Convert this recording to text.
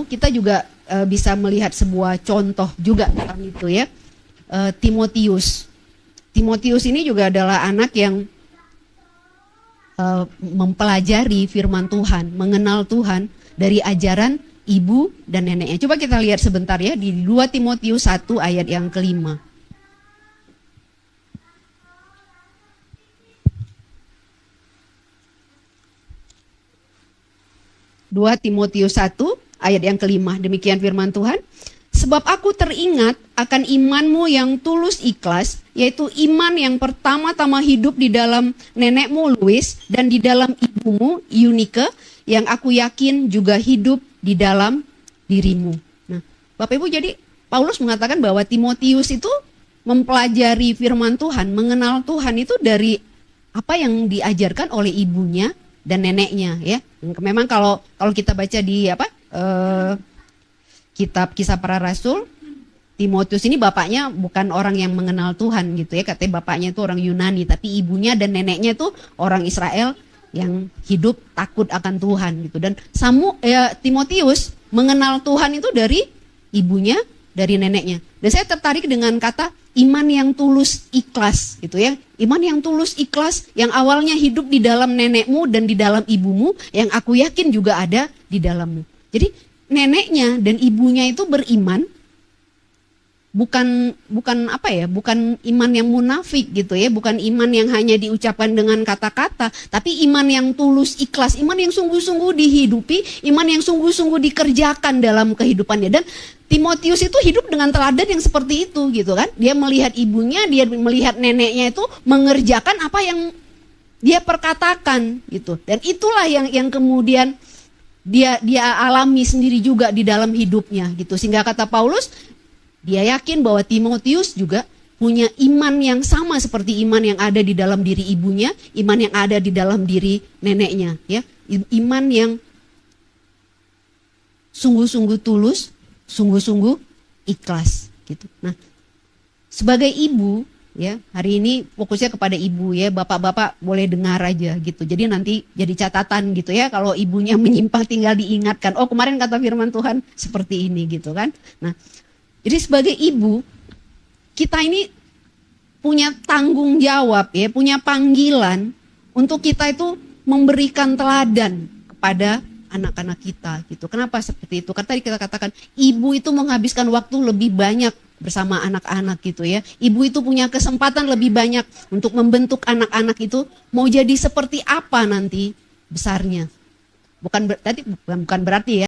kita juga bisa melihat sebuah contoh juga tentang itu ya. Timotius. Timotius ini juga adalah anak yang mempelajari firman Tuhan, mengenal Tuhan dari ajaran ibu dan neneknya. Coba kita lihat sebentar ya di 2 Timotius 1 ayat yang kelima. 2 Timotius 1 ayat yang kelima, demikian firman Tuhan. Sebab aku teringat akan imanmu yang tulus ikhlas, yaitu iman yang pertama-tama hidup di dalam nenekmu Lois dan di dalam ibumu Eunike, yang aku yakin juga hidup di dalam dirimu. Nah, Bapak Ibu, jadi Paulus mengatakan bahwa Timotius itu mempelajari firman Tuhan, mengenal Tuhan itu dari apa yang diajarkan oleh ibunya dan neneknya ya. Memang kalau kita baca di kitab Kisah Para Rasul, Timotius ini bapaknya bukan orang yang mengenal Tuhan gitu ya. Katanya bapaknya itu orang Yunani, tapi ibunya dan neneknya itu orang Israel yang hidup takut akan Tuhan gitu. Dan Timotius mengenal Tuhan itu dari ibunya, dari neneknya. Dan saya tertarik dengan kata iman yang tulus ikhlas gitu ya. Iman yang tulus ikhlas yang awalnya hidup di dalam nenekmu dan di dalam ibumu, yang aku yakin juga ada di dalammu. Jadi neneknya dan ibunya itu beriman, bukan iman yang munafik gitu ya, bukan iman yang hanya diucapkan dengan kata-kata, tapi iman yang tulus ikhlas, iman yang sungguh-sungguh dihidupi, iman yang sungguh-sungguh dikerjakan dalam kehidupannya. Dan Timotius itu hidup dengan teladan yang seperti itu gitu kan. Dia melihat ibunya, dia melihat neneknya itu mengerjakan apa yang dia perkatakan gitu. Dan itulah yang kemudian dia alami sendiri juga di dalam hidupnya gitu. Sehingga kata Paulus, dia yakin bahwa Timotius juga punya iman yang sama seperti iman yang ada di dalam diri ibunya, iman yang ada di dalam diri neneknya ya. Iman yang sungguh-sungguh tulus, sungguh-sungguh ikhlas gitu. Nah, sebagai ibu ya, hari ini fokusnya kepada ibu ya, bapak-bapak boleh dengar aja gitu. Jadi nanti jadi catatan gitu ya, kalau ibunya menyimpang tinggal diingatkan. Oh, kemarin kata firman Tuhan seperti ini gitu kan. Nah, jadi sebagai ibu, kita ini punya tanggung jawab ya, punya panggilan untuk kita itu memberikan teladan kepada anak-anak kita gitu. Kenapa seperti itu? Karena tadi kita katakan ibu itu menghabiskan waktu lebih banyak bersama anak-anak gitu ya. Ibu itu punya kesempatan lebih banyak untuk membentuk anak-anak itu mau jadi seperti apa nanti besarnya. Bukan berarti ya